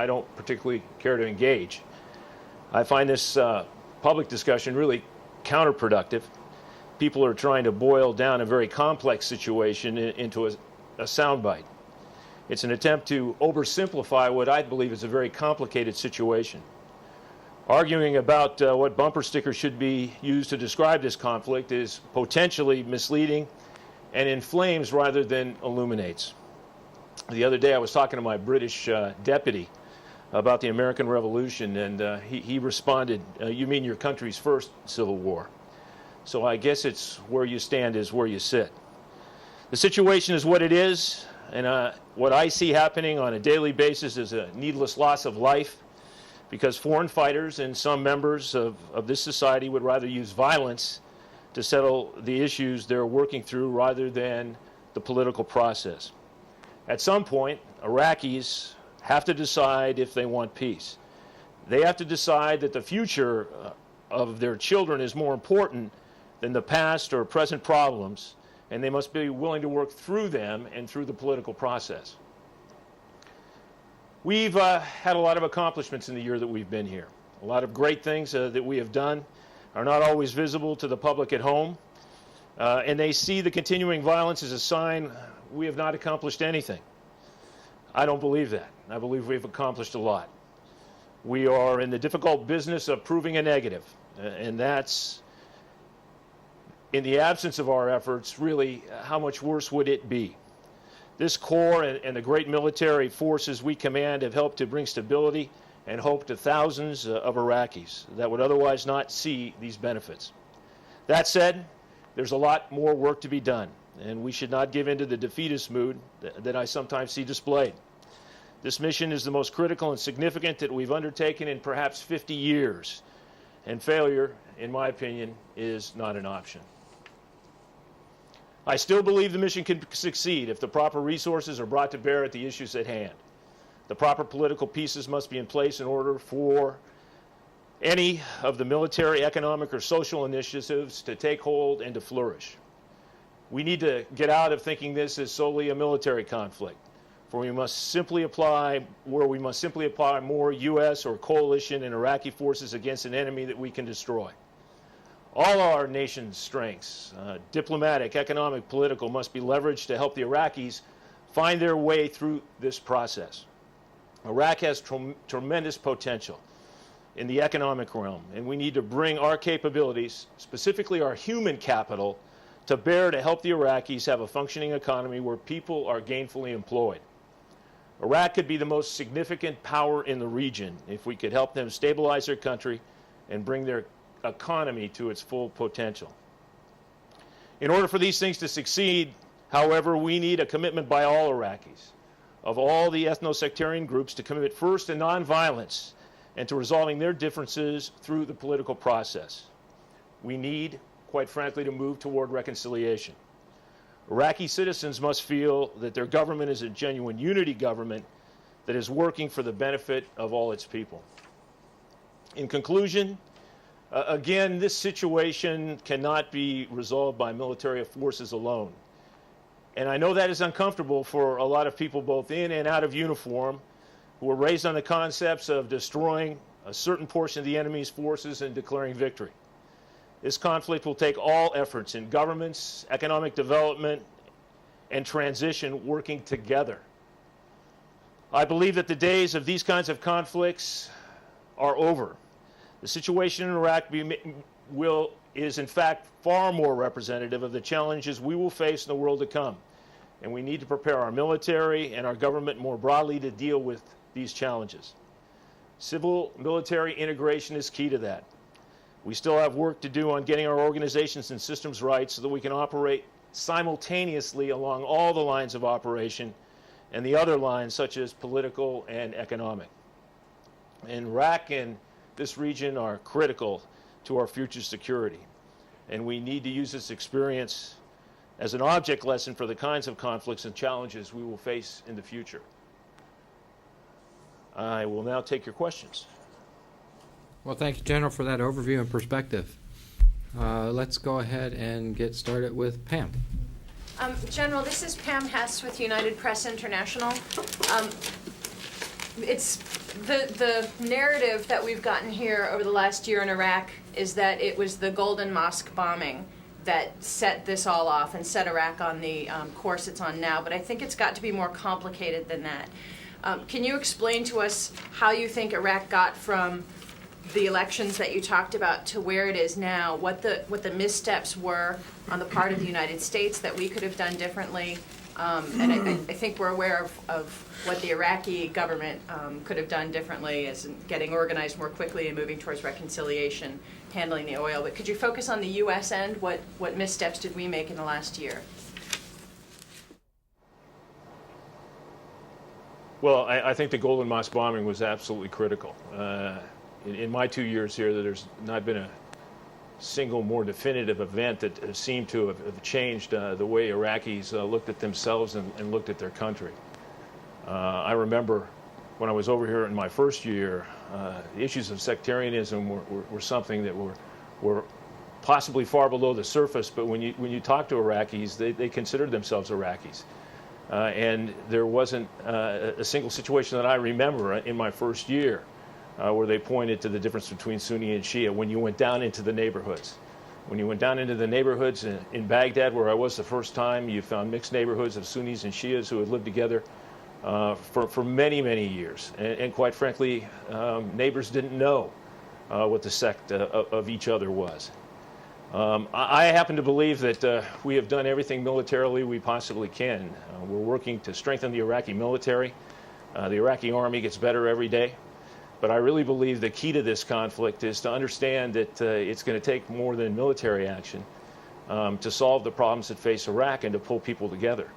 I don't particularly care to engage. I find this public discussion really counterproductive. People are trying to boil down a very complex situation into a soundbite. It's an attempt to oversimplify what I believe is a very complicated situation. Arguing about what bumper stickers should be used to describe this conflict is potentially misleading and inflames rather than illuminates. The other day I was talking to my British deputy about the American Revolution, and he responded, "You mean your country's first Civil War?" So I guess it's where you stand is where you sit. The situation is what it is, and what I see happening on a daily basis is a needless loss of life, because foreign fighters and some members of this society would rather use violence to settle the issues they're working through rather than the political process. At some point, Iraqis have to decide if they want peace. They have to decide that the future of their children is more important than the past or present problems, and they must be willing to work through them and through the political process. We've had a lot of accomplishments in the year that we've been here. A lot of great things that we have done are not always visible to the public at home, and they see the continuing violence as a sign we have not accomplished anything. I don't believe that. I believe we've accomplished a lot. We are in the difficult business of proving a negative, and that's, in the absence of our efforts, really, how much worse would it be? This Corps and the great military forces we command have helped to bring stability and hope to thousands of Iraqis that would otherwise not see these benefits. That said, there's a lot more work to be done, and we should not give in to the defeatist mood that I sometimes see displayed. This mission is the most critical and significant that we've undertaken in perhaps 50 years, and failure, in my opinion, is not an option. I still believe the mission can succeed if the proper resources are brought to bear at the issues at hand. The proper political pieces must be in place in order for any of the military, economic, or social initiatives to take hold and to flourish. We need to get out of thinking this is solely a military conflict, for we must simply apply more U.S. or coalition and Iraqi forces against an enemy that we can destroy. All our nation's strengths, diplomatic, economic, political, must be leveraged to help the Iraqis find their way through this process. Iraq has tremendous potential in the economic realm, and we need to bring our capabilities, specifically our human capital, to bear to help the Iraqis have a functioning economy where people are gainfully employed. Iraq could be the most significant power in the region if we could help them stabilize their country and bring their economy to its full potential. In order for these things to succeed, however, we need a commitment by all Iraqis, of all the ethno-sectarian groups, to commit first to nonviolence and to resolving their differences through the political process. We need, quite frankly, to move toward reconciliation. Iraqi citizens must feel that their government is a genuine unity government that is working for the benefit of all its people. In conclusion, again, this situation cannot be resolved by military forces alone. And I know that is uncomfortable for a lot of people both in and out of uniform who were raised on the concepts of destroying a certain portion of the enemy's forces and declaring victory. This conflict will take all efforts in governments, economic development, and transition working together. I believe that the days of these kinds of conflicts are over. The situation in Iraq is in fact far more representative of the challenges we will face in the world to come, and we need to prepare our military and our government more broadly to deal with these challenges. Civil-military integration is key to that. We still have work to do on getting our organizations and systems right so that we can operate simultaneously along all the lines of operation and the other lines such as political and economic. And Iraq and this region are critical to our future security, and we need to use this experience as an object lesson for the kinds of conflicts and challenges we will face in the future. I will now take your questions. Well, thank you, General, for that overview and perspective. Let's go ahead and get started with Pam. General, this is Pam Hess with United Press International. It's the narrative that we've gotten here over the last year in Iraq is that it was the Golden Mosque bombing that set this all off and set Iraq on the course it's on now. But I think it's got to be more complicated than that. Can you explain to us how you think Iraq got from the elections that you talked about to where it is now, what the missteps were on the part of the United States that we could have done differently? And I think we're aware of what the Iraqi government could have done differently, as in getting organized more quickly and moving towards reconciliation, handling the oil. But could you focus on the U.S. end? What missteps did we make in the last year? Well, I think the Golden Mosque bombing was absolutely critical. In my 2 years here, there's not been a single more definitive event that seemed to have changed the way Iraqis looked at themselves and looked at their country. I remember when I was over here in my first year, the issues of sectarianism were something that were possibly far below the surface, but when you talk to Iraqis, they considered themselves Iraqis. And there wasn't a single situation that I remember in my first year where they pointed to the difference between Sunni and Shia when you went down into the neighborhoods. When you went down into the neighborhoods in Baghdad, where I was the first time, you found mixed neighborhoods of Sunnis and Shias who had lived together for many, many years. And quite frankly, neighbors didn't know what the sect of each other was. I happen to believe that we have done everything militarily we possibly can. We're working to strengthen the Iraqi military. The Iraqi army gets better every day. But I really believe the key to this conflict is to understand that it's going to take more than military action to solve the problems that face Iraq and to pull people together.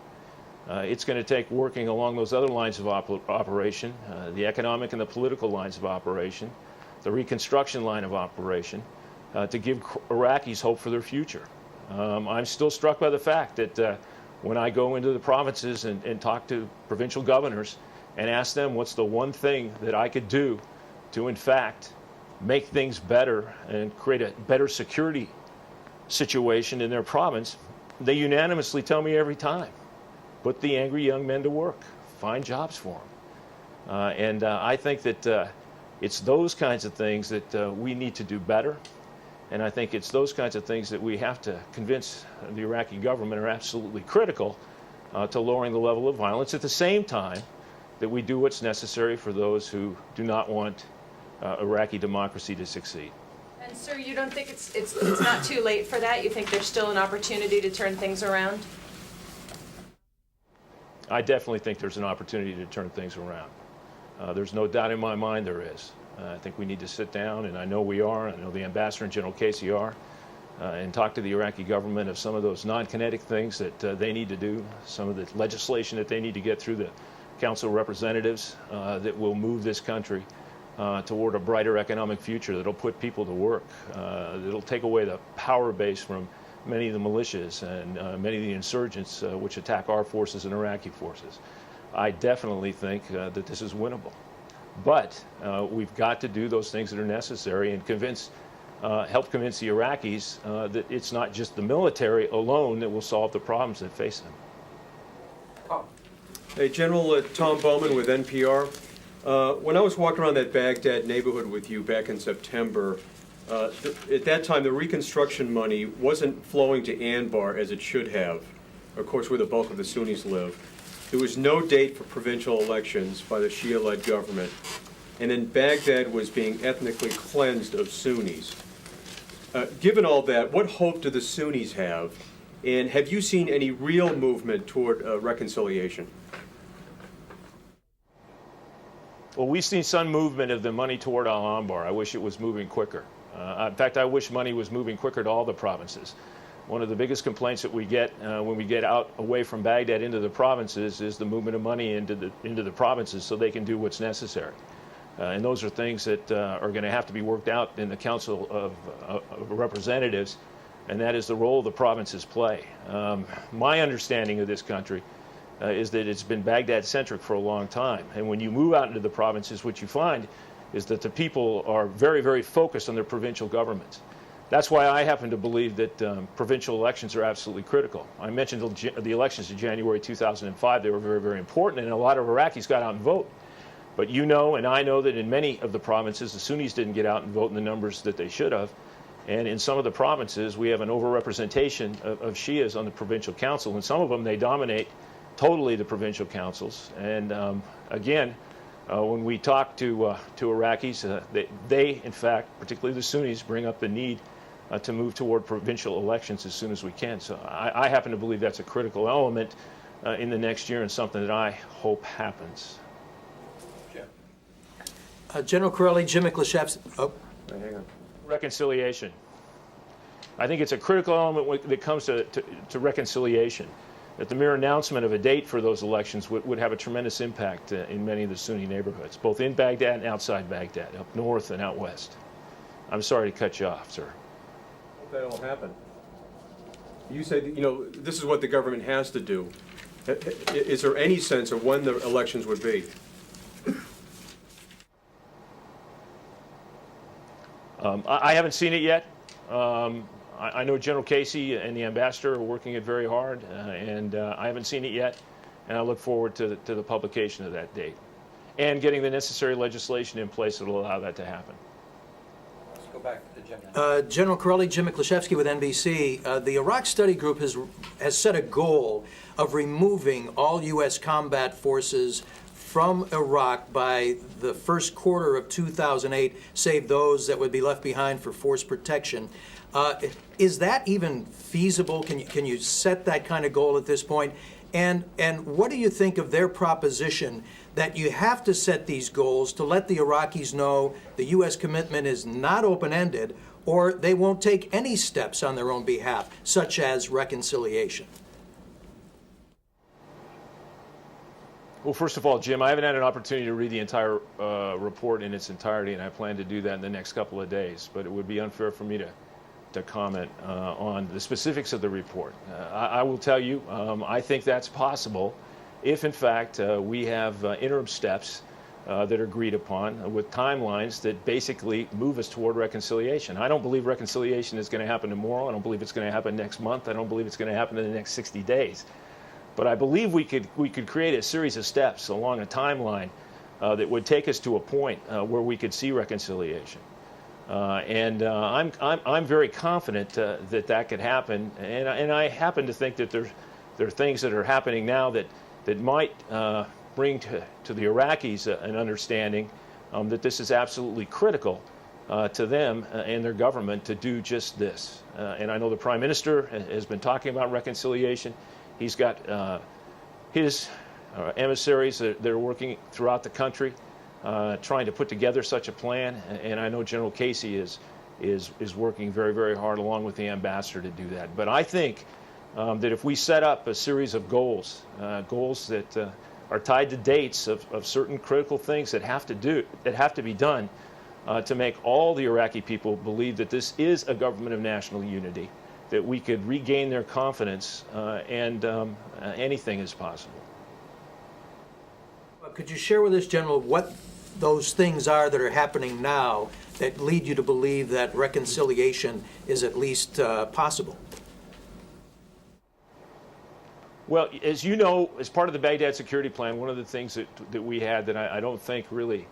It's going to take working along those other lines of operation, the economic and the political lines of operation, the reconstruction line of operation, to give Iraqis hope for their future. I'm still struck by the fact that when I go into the provinces and talk to provincial governors and ask them what's the one thing that I could do to, in fact, make things better and create a better security situation in their province, they unanimously tell me every time, put the angry young men to work, find jobs for them. And I think that it's those kinds of things that we need to do better. And I think it's those kinds of things that we have to convince the Iraqi government are absolutely critical to lowering the level of violence, at the same time that we do what's necessary for those who do not want Iraqi democracy to succeed. And sir, you don't think it's not too late for that? You think there's still an opportunity to turn things around? I definitely think there's an opportunity to turn things around. There's no doubt in my mind there is. I think we need to sit down, and I know we are. I know the Ambassador and General Casey are, and talk to the Iraqi government of some of those non-kinetic things that they need to do, some of the legislation that they need to get through the Council of Representatives that will move this country toward a brighter economic future, that'll put people to work, that'll take away the power base from many of the militias and many of the insurgents which attack our forces and Iraqi forces. I definitely think that this is winnable. But we've got to do those things that are necessary and help convince the Iraqis that it's not just the military alone that will solve the problems that face them. Hey, General Tom Bowman with NPR. When I was walking around that Baghdad neighborhood with you back in September, at that time the reconstruction money wasn't flowing to Anbar as it should have, of course where the bulk of the Sunnis live. There was no date for provincial elections by the Shia-led government, and then Baghdad was being ethnically cleansed of Sunnis. Given all that, what hope do the Sunnis have, and have you seen any real movement toward reconciliation? Well, we've seen some movement of the money toward Al-Anbar. I wish it was moving quicker. In fact, I wish money was moving quicker to all the provinces. One of the biggest complaints that we get when we get out away from Baghdad into the provinces is the movement of money into the provinces so they can do what's necessary. And those are things that are going to have to be worked out in the Council of Representatives, and that is the role the provinces play. My understanding of this country is that it's been Baghdad-centric for a long time. And when you move out into the provinces, what you find is that the people are very, very focused on their provincial governments. That's why I happen to believe that provincial elections are absolutely critical. I mentioned the elections in January 2005. They were very, very important, and a lot of Iraqis got out and vote. But you know and I know that in many of the provinces, the Sunnis didn't get out and vote in the numbers that they should have. And in some of the provinces, we have an overrepresentation of Shias on the provincial council. And some of them, they dominate totally the provincial councils. And again, when we talk to Iraqis, they, in fact, particularly the Sunnis, bring up the need to move toward provincial elections as soon as we can. So I happen to believe that's a critical element in the next year and something that I hope happens. General Chiarelli, Jim McLeshevsky. Oh. Hang on. Reconciliation. I think it's a critical element when it comes to reconciliation, that the mere announcement of a date for those elections would have a tremendous impact in many of the Sunni neighborhoods, both in Baghdad and outside Baghdad, up north and out west. I'm sorry to cut you off, sir. Hope that'll happen. You say, you know, this is what the government has to do. Is there any sense of when the elections would be? I haven't seen it yet. I know General Casey and the ambassador are working it very hard, and I haven't seen it yet, and I look forward to the publication of that date and getting the necessary legislation in place that will allow that to happen. Let's go back to the general. General Chiarelli, Jim McLeshevsky with NBC. The Iraq Study Group has set a goal of removing all U.S. combat forces from Iraq by the first quarter of 2008, save those that would be left behind for force protection. Is that even feasible? Can you set that kind of goal at this point? And what do you think of their proposition that you have to set these goals to let the Iraqis know the U.S. commitment is not open-ended, or they won't take any steps on their own behalf, such as reconciliation? Well, first of all, Jim, I haven't had an opportunity to read the entire report in its entirety, and I plan to do that in the next couple of days. But it would be unfair for me to comment on the specifics of the report. I will tell you, I think that's possible if, in fact, we have interim steps that are agreed upon with timelines that basically move us toward reconciliation. I don't believe reconciliation is going to happen tomorrow. I don't believe it's going to happen next month. I don't believe it's going to happen in the next 60 days. But I believe we could create a series of steps along a timeline that would take us to a point where we could see reconciliation. I'm very confident that could happen. And I happen to think that there are things that are happening now that might bring to the Iraqis an understanding that this is absolutely critical to them and their government to do just this. And I know the Prime Minister has been talking about reconciliation. He's got his emissaries that are working throughout the country trying to put together such a plan. And I know General Casey is working very, very hard along with the ambassador to do that. But I think that if we set up a series of goals that are tied to dates of certain critical things that have to be done to make all the Iraqi people believe that this is a government of national unity, that we could regain their confidence, and anything is possible. Could you share with us, General, what those things are that are happening now that lead you to believe that reconciliation is at least possible? Well, as you know, as part of the Baghdad security plan, one of the things that we had that I don't think really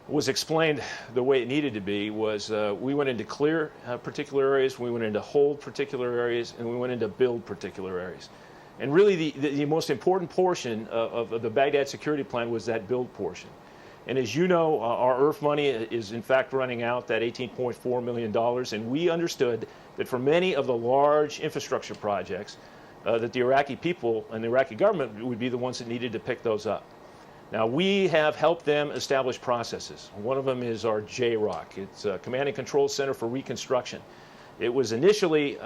was explained the way it needed to be was we went into clear particular areas, we went into hold particular areas, and we went into build particular areas. And really the most important portion of the Baghdad security plan was that build portion. And as you know, our IRF money is in fact running out, that $18.4 million, and we understood that for many of the large infrastructure projects, that the Iraqi people and the Iraqi government would be the ones that needed to pick those up. Now, we have helped them establish processes. One of them is our JROC. It's a Command and Control Center for Reconstruction. It was initially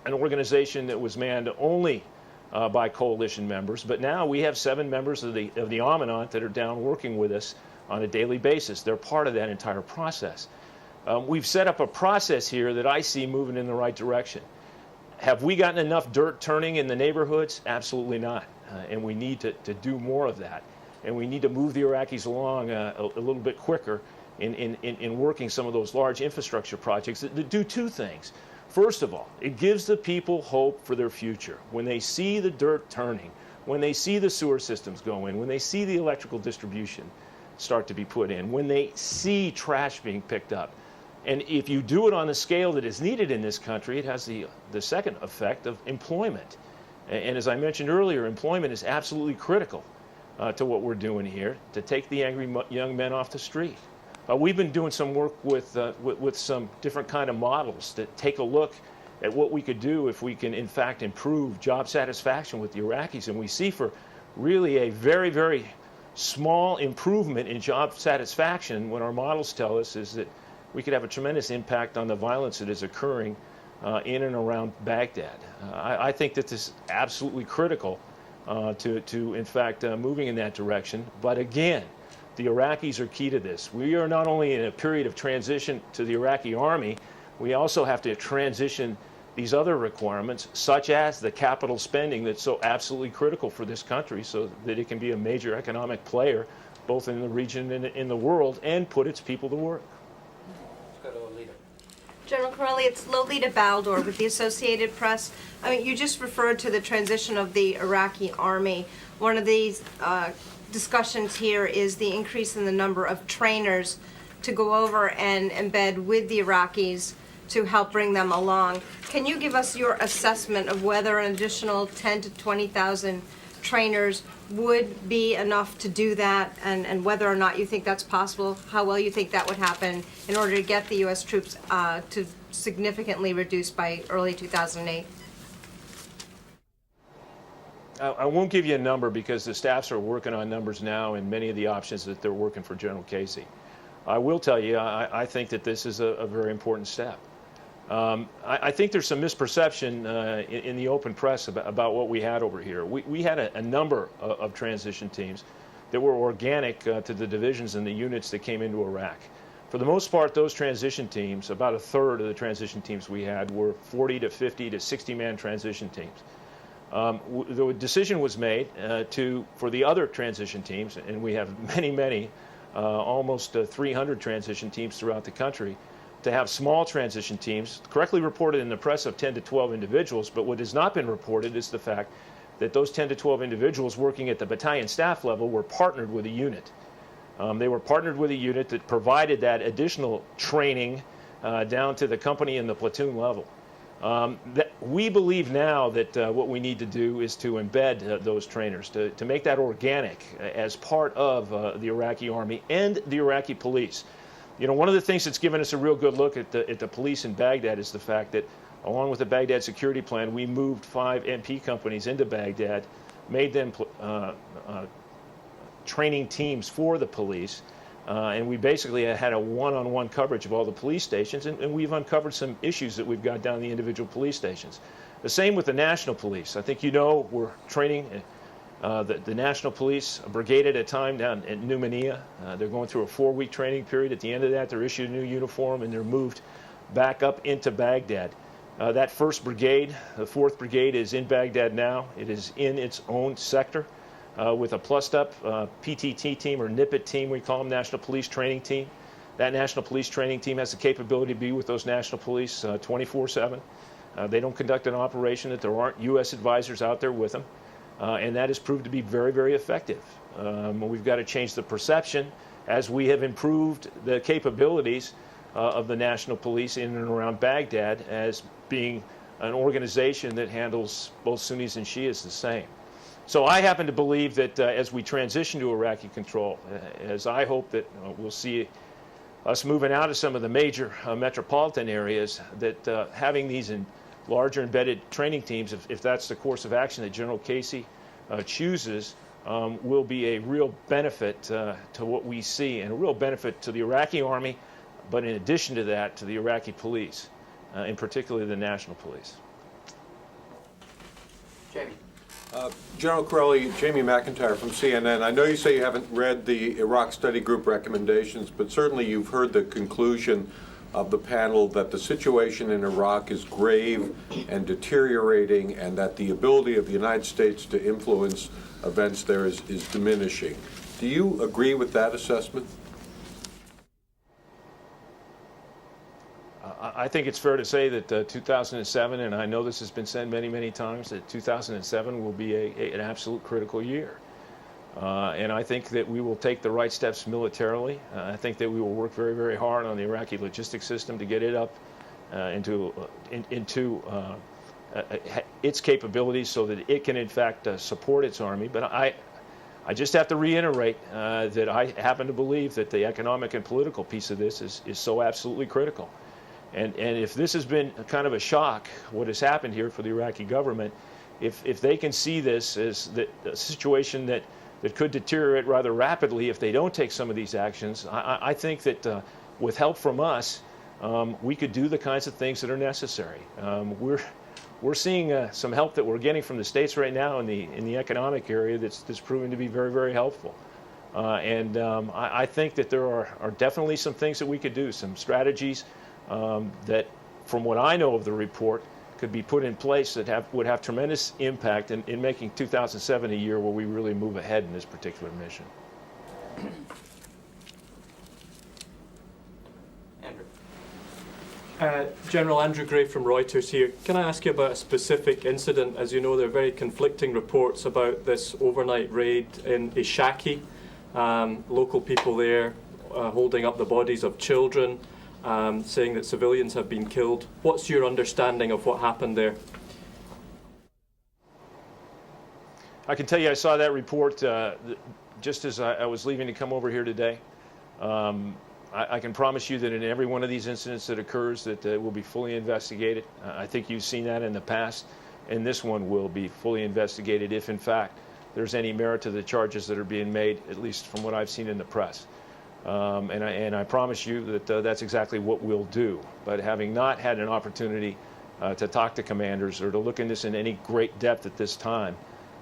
an organization that was manned only by coalition members, but now we have 7 members of the Amanat that are down working with us on a daily basis. They're part of that entire process. We've set up a process here that I see moving in the right direction. Have we gotten enough dirt turning in the neighborhoods? Absolutely not. And we need to do more of that. And we need to move the Iraqis along a little bit quicker in working some of those large infrastructure projects that do 2 things. First of all, it gives the people hope for their future. When they see the dirt turning, when they see the sewer systems go in, when they see the electrical distribution start to be put in, when they see trash being picked up. And if you do it on the scale that is needed in this country, it has the second effect of employment. And as I mentioned earlier, employment is absolutely critical to what we're doing here, to take the angry young men off the street. We've been doing some work with some different kind of models that take a look at what we could do if we can, in fact, improve job satisfaction with the Iraqis. And we see for really a very, very small improvement in job satisfaction, what our models tell us is that we could have a tremendous impact on the violence that is occurring in and around Baghdad. I think that this is absolutely critical to in fact, moving in that direction. But again, the Iraqis are key to this. We are not only in a period of transition to the Iraqi army, we also have to transition these other requirements, such as the capital spending that's so absolutely critical for this country so that it can be a major economic player, both in the region and in the world, and put its people to work. General Chiarelli, it's Lolita Baldor with the Associated Press. I mean, you just referred to the transition of the Iraqi army. One of these discussions here is the increase in the number of trainers to go over and embed with the Iraqis to help bring them along. Can you give us your assessment of whether an additional 10 to 20,000 trainers would be enough to do that, and whether or not you think that's possible, how well you think that would happen in order to get the U.S. troops to significantly reduce by early 2008? I won't give you a number because the staffs are working on numbers now and many of the options that they're working for General Casey. I will tell you, I think that this is a very important step. I think there's some misperception in the open press about what we had over here. We had a number of transition teams that were organic to the divisions and the units that came into Iraq. For the most part, those transition teams, about a third of the transition teams we had were 40 to 50 to 60-man transition teams. The decision was made for the other transition teams, and we have many, almost 300 transition teams throughout the country, to have small transition teams, correctly reported in the press of 10 to 12 individuals, but what has not been reported is the fact that those 10 to 12 individuals working at the battalion staff level were partnered with a unit. They were partnered with a unit that provided that additional training down to the company and the platoon level. We believe now that what we need to do is to embed those trainers, to make that organic as part of the Iraqi army and the Iraqi police. You know, one of the things that's given us a real good look at the police in Baghdad is the fact that, along with the Baghdad security plan, we moved 5 MP companies into Baghdad, made them training teams for the police, and we basically had a one-on-one coverage of all the police stations, and we've uncovered some issues that we've got down in the individual police stations. The same with the national police. I think you know we're training the National Police, a brigade at a time down at Numania. They're going through a 4-week training period. At the end of that, they're issued a new uniform and they're moved back up into Baghdad. That 1st Brigade, the 4th Brigade, is in Baghdad now. It is in its own sector with a plussed-up PTT team, or NIPIT team, we call them, National Police Training Team. That National Police Training Team has the capability to be with those National Police 24/7. They don't conduct an operation that there aren't U.S. advisors out there with them. And that has proved to be very, very effective. We've got to change the perception as we have improved the capabilities of the National Police in and around Baghdad as being an organization that handles both Sunnis and Shias the same. So I happen to believe that as we transition to Iraqi control, as I hope that we'll see us moving out of some of the major metropolitan areas, that having these larger embedded training teams, if that's the course of action that General Casey chooses, will be a real benefit to what we see, and a real benefit to the Iraqi army, but in addition to that, to the Iraqi police, in particular the National Police. Jamie. General Chiarelli, Jamie McIntyre from CNN. I know you say you haven't read the Iraq Study Group recommendations, but certainly you've heard the conclusion of the panel that the situation in Iraq is grave and deteriorating, and that the ability of the United States to influence events there is diminishing. Do you agree with that assessment? I think it's fair to say that 2007, and I know this has been said many, many times, that 2007 will be an absolute critical year. And I think that we will take the right steps militarily. I think that we will work very, very hard on the Iraqi logistics system to get it up into its capabilities so that it can, in fact, support its army. But I just have to reiterate that I happen to believe that the economic and political piece of this is so absolutely critical. And if this has been kind of a shock, what has happened here for the Iraqi government, if they can see this as a situation that could deteriorate rather rapidly if they don't take some of these actions, I think that with help from us, we could do the kinds of things that are necessary. We're seeing some help that we're getting from the states right now in the economic area that's proving to be very, very helpful. I think that there are definitely some things that we could do, some strategies that, from what I know of the report, could be put in place that would have tremendous impact in making 2007 a year where we really move ahead in this particular mission. General Andrew Gray from Reuters here. Can I ask you about a specific incident? As you know, there are very conflicting reports about this overnight raid in Ishaki. Local people there holding up the bodies of children, saying that civilians have been killed. What's your understanding of what happened there? I can tell you I saw that report just as I was leaving to come over here today. I can promise you that in every one of these incidents that occurs that will be fully investigated. I think you've seen that in the past, and this one will be fully investigated if, in fact, there's any merit to the charges that are being made, at least from what I've seen in the press. And I promise you that that's exactly what we'll do. But having not had an opportunity to talk to commanders or to look in this in any great depth at this time,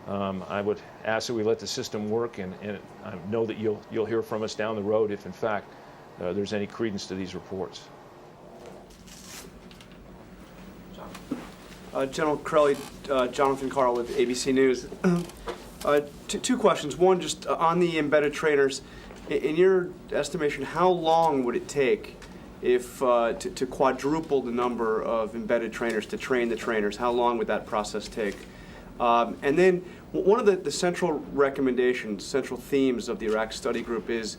I would ask that we let the system work, and I know that you'll hear from us down the road if, in fact, there's any credence to these reports. General Chiarelli, Jonathan Carl with ABC News. Two questions. One, just on the embedded trainers. In your estimation, how long would it take if to quadruple the number of embedded trainers to train the trainers? How long would that process take? And then one of the central recommendations, central themes of the Iraq Study Group is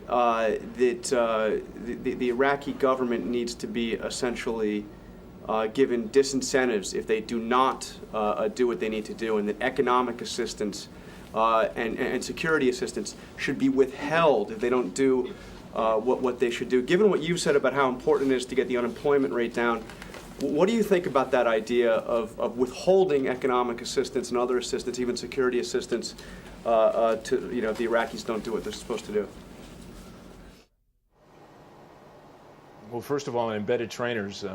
that the Iraqi government needs to be essentially given disincentives if they do not do what they need to do, and that economic assistance and security assistance should be withheld if they don't do what they should do. Given what you've said about how important it is to get the unemployment rate down, what do you think about that idea of withholding economic assistance and other assistance, even security assistance, to if the Iraqis don't do what they're supposed to do? Well, first of all, on embedded trainers,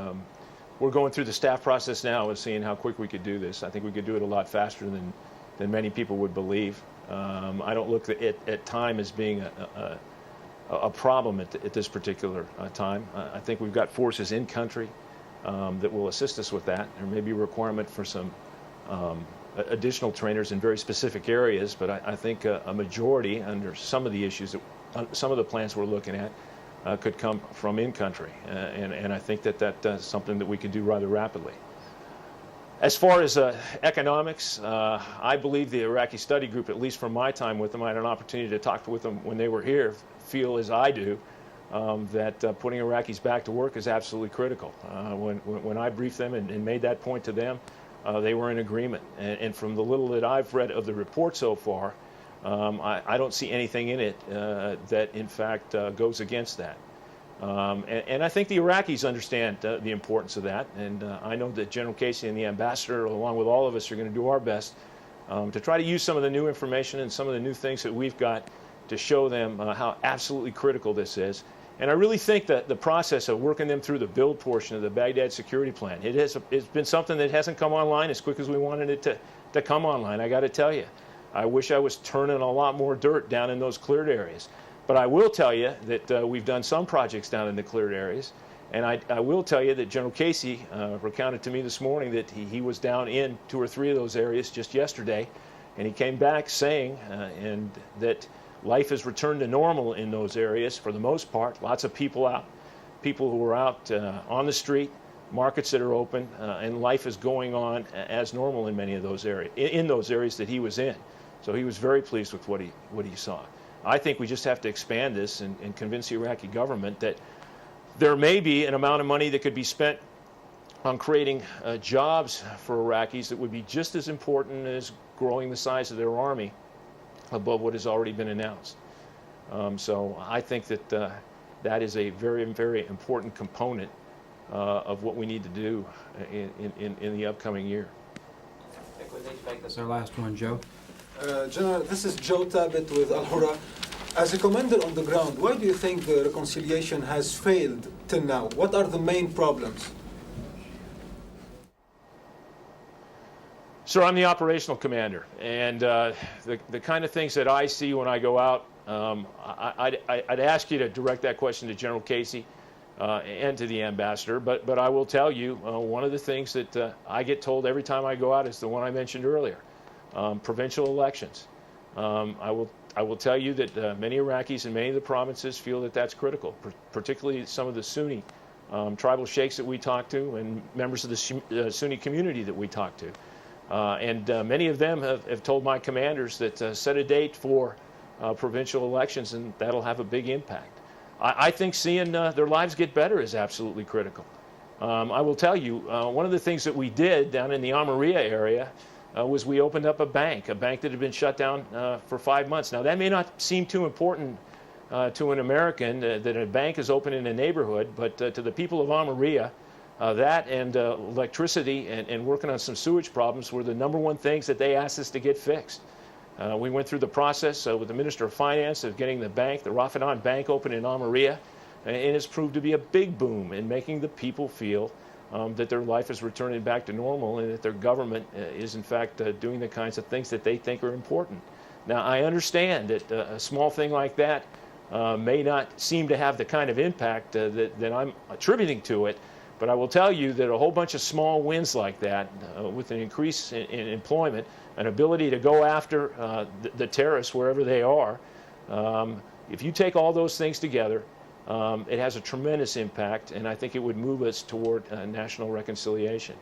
we're going through the staff process now of seeing how quick we could do this. I think we could do it a lot faster than many people would believe. I don't look at time as being a problem at this particular time. I think we've got forces in country that will assist us with that. There may be a requirement for some additional trainers in very specific areas, but I think a majority under some of the issues, some of the plans we're looking at, could come from in-country, and I think that's something that we can do rather rapidly. As far as economics, I believe the Iraqi Study Group, at least from my time with them, I had an opportunity to talk with them when they were here, feel as I do, that putting Iraqis back to work is absolutely critical. When I briefed them and made that point to them, they were in agreement. And from the little that I've read of the report so far, I don't see anything in it that, in fact, goes against that. And I think the Iraqis understand the importance of that. And I know that General Casey and the ambassador, along with all of us, are going to do our best to try to use some of the new information and some of the new things that we've got to show them how absolutely critical this is. And I really think that the process of working them through the build portion of the Baghdad security plan, it's been something that hasn't come online as quick as we wanted it to come online, I got to tell you. I wish I was turning a lot more dirt down in those cleared areas. But I will tell you that we've done some projects down in the cleared areas. And I will tell you that General Casey recounted to me this morning that he was down in 2 or 3 of those areas just yesterday. And he came back saying and that life has returned to normal in those areas for the most part. Lots of people out, people who are out on the street, markets that are open, and life is going on as normal in many of those areas, in those areas that he was in. So he was very pleased with what he saw. I think we just have to expand this and convince the Iraqi government that there may be an amount of money that could be spent on creating jobs for Iraqis that would be just as important as growing the size of their army above what has already been announced. So I think that that is a very, very important component of what we need to do in the upcoming year. I think we need to make this our last one, Joe. General, this is Joe Tabit with Al-Hura. As a commander on the ground, why do you think the reconciliation has failed till now? What are the main problems? Sir, I'm the operational commander, and the kind of things that I see when I go out, I'd ask you to direct that question to General Casey and to the ambassador, but I will tell you, one of the things that I get told every time I go out is the one I mentioned earlier, provincial elections. I will tell you that many Iraqis in many of the provinces feel that that's critical, particularly some of the Sunni tribal sheikhs that we talk to and members of the Sunni community that we talk to. And many of them have told my commanders that set a date for provincial elections, and that'll have a big impact. I think seeing their lives get better is absolutely critical. I will tell you, one of the things that we did down in the Almeria area was we opened up a bank that had been shut down for 5 months. Now, that may not seem too important to an American that a bank is open in a neighborhood, but to the people of Almeria, that and electricity and working on some sewage problems were the #1 things that they asked us to get fixed. We went through the process with the Minister of Finance of getting the Rafidan Bank open in Almeria, and it's proved to be a big boom in making the people feel that their life is returning back to normal and that their government is in fact doing the kinds of things that they think are important. Now, I understand that a small thing like that may not seem to have the kind of impact that I'm attributing to it, but I will tell you that a whole bunch of small wins like that, with an increase in employment, an ability to go after the terrorists wherever they are, if you take all those things together, it has a tremendous impact, and I think it would move us toward national reconciliation.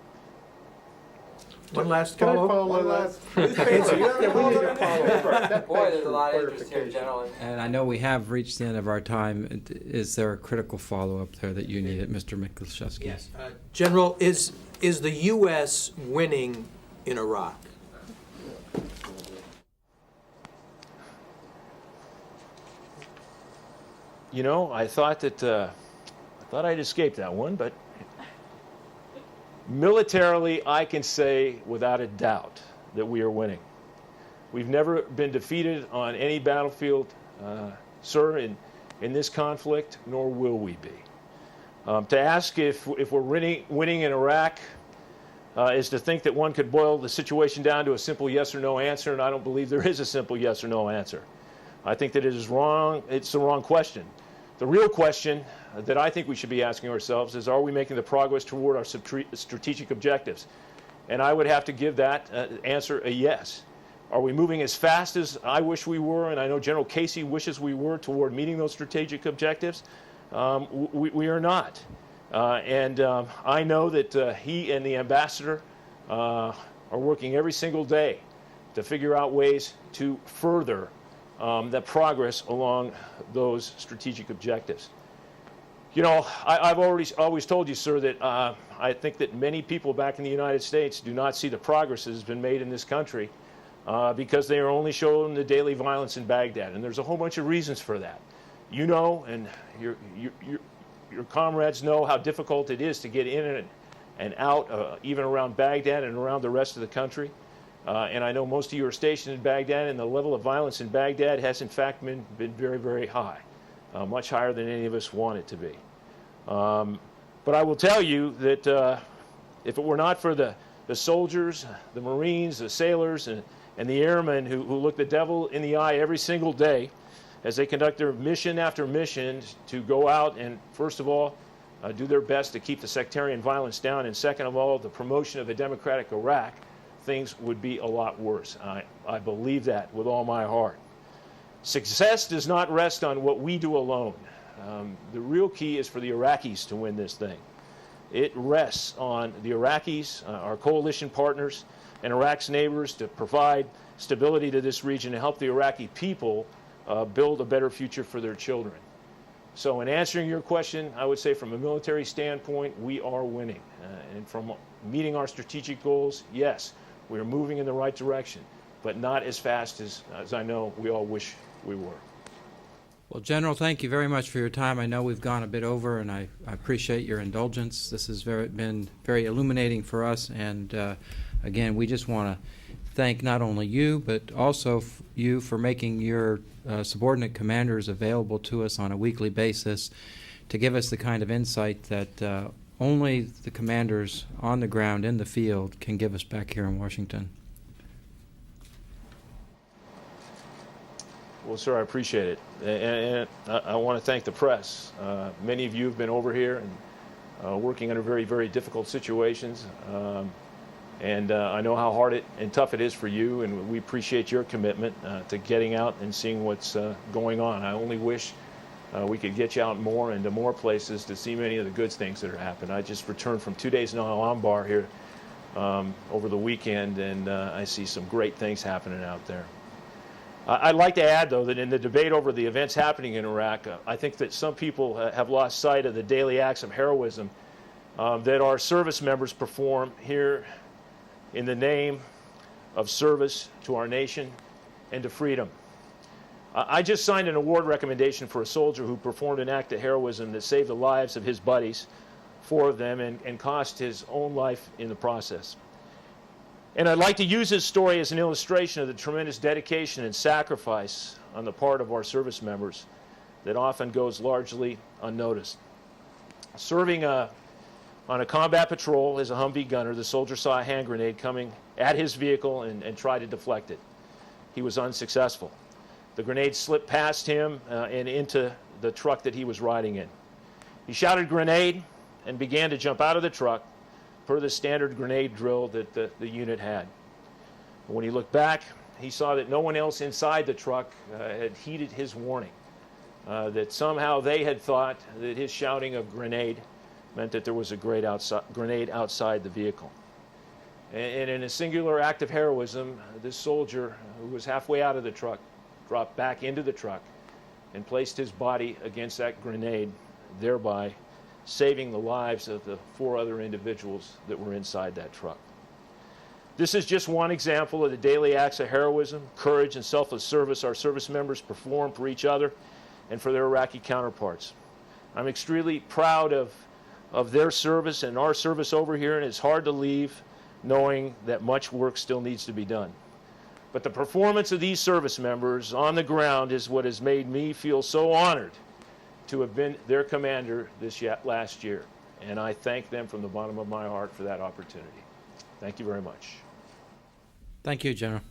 One last follow-up? One last. Boy, there's a lot of interest here, General. And I know we have reached the end of our time. Is there a critical follow-up there that you needed, Mr. Michalczewski? Yes. General, is the U.S. winning in Iraq? You know, I thought I'd escaped that one, but militarily, I can say without a doubt that we are winning. We've never been defeated on any battlefield, sir, in this conflict, nor will we be. To ask if we're winning in Iraq is to think that one could boil the situation down to a simple yes or no answer, and I don't believe there is a simple yes or no answer. I think that it is wrong. It's the wrong question. The real question that I think we should be asking ourselves is, are we making the progress toward our strategic objectives? And I would have to give that answer a yes. Are we moving as fast as I wish we were, and I know General Casey wishes we were, toward meeting those strategic objectives? We are not. I know that he and the ambassador are working every single day to figure out ways to further that progress along those strategic objectives. You know, I've always told you, sir, that I think that many people back in the United States do not see the progress that has been made in this country because they are only shown the daily violence in Baghdad, and there's a whole bunch of reasons for that. You know, and your comrades know how difficult it is to get in and out, even around Baghdad and around the rest of the country. And I know most of you are stationed in Baghdad, and the level of violence in Baghdad has, in fact, been very, very high, much higher than any of us want it to be. But I will tell you that if it were not for the soldiers, the Marines, the sailors, and the airmen who look the devil in the eye every single day as they conduct their mission after mission to go out and, first of all, do their best to keep the sectarian violence down, and second of all, the promotion of a democratic Iraq, things would be a lot worse. I believe that with all my heart. Success does not rest on what we do alone. The real key is for the Iraqis to win this thing. It rests on the Iraqis, our coalition partners, and Iraq's neighbors to provide stability to this region and help the Iraqi people build a better future for their children. So in answering your question, I would say from a military standpoint, we are winning. And from meeting our strategic goals, yes, we are moving in the right direction, but not as fast as I know we all wish we were. Well, General, thank you very much for your time. I know we've gone a bit over, and I appreciate your indulgence. This has been very illuminating for us, and again, we just want to thank not only you, but also you for making your subordinate commanders available to us on a weekly basis to give us the kind of insight that only the commanders on the ground in the field can give us back here in Washington. Well, sir, I appreciate it. And I want to thank the press. Many of you have been over here and working under very, very difficult situations. And I know how hard and tough it is for you, and we appreciate your commitment to getting out and seeing what's going on. I only wish we could get you out more into more places to see many of the good things that are happening. I just returned from 2 days in Al-Anbar here over the weekend, and I see some great things happening out there. I'd like to add, though, that in the debate over the events happening in Iraq, I think that some people have lost sight of the daily acts of heroism that our service members perform here in the name of service to our nation and to freedom. I just signed an award recommendation for a soldier who performed an act of heroism that saved the lives of his buddies, 4 of them, and cost his own life in the process. And I'd like to use his story as an illustration of the tremendous dedication and sacrifice on the part of our service members that often goes largely unnoticed. Serving on a combat patrol as a Humvee gunner, the soldier saw a hand grenade coming at his vehicle and tried to deflect it. He was unsuccessful. The grenade slipped past him and into the truck that he was riding in. He shouted "grenade" and began to jump out of the truck per the standard grenade drill that the unit had. When he looked back, he saw that no one else inside the truck had heeded his warning, that somehow they had thought that his shouting of "grenade" meant that there was a grenade outside the vehicle. And in a singular act of heroism, this soldier, who was halfway out of the truck, dropped back into the truck and placed his body against that grenade, thereby saving the lives of the 4 other individuals that were inside that truck. This is just one example of the daily acts of heroism, courage, and selfless service our service members perform for each other and for their Iraqi counterparts. I'm extremely proud of their service and our service over here, and it's hard to leave knowing that much work still needs to be done. But the performance of these service members on the ground is what has made me feel so honored to have been their commander this last year. And I thank them from the bottom of my heart for that opportunity. Thank you very much. Thank you, General.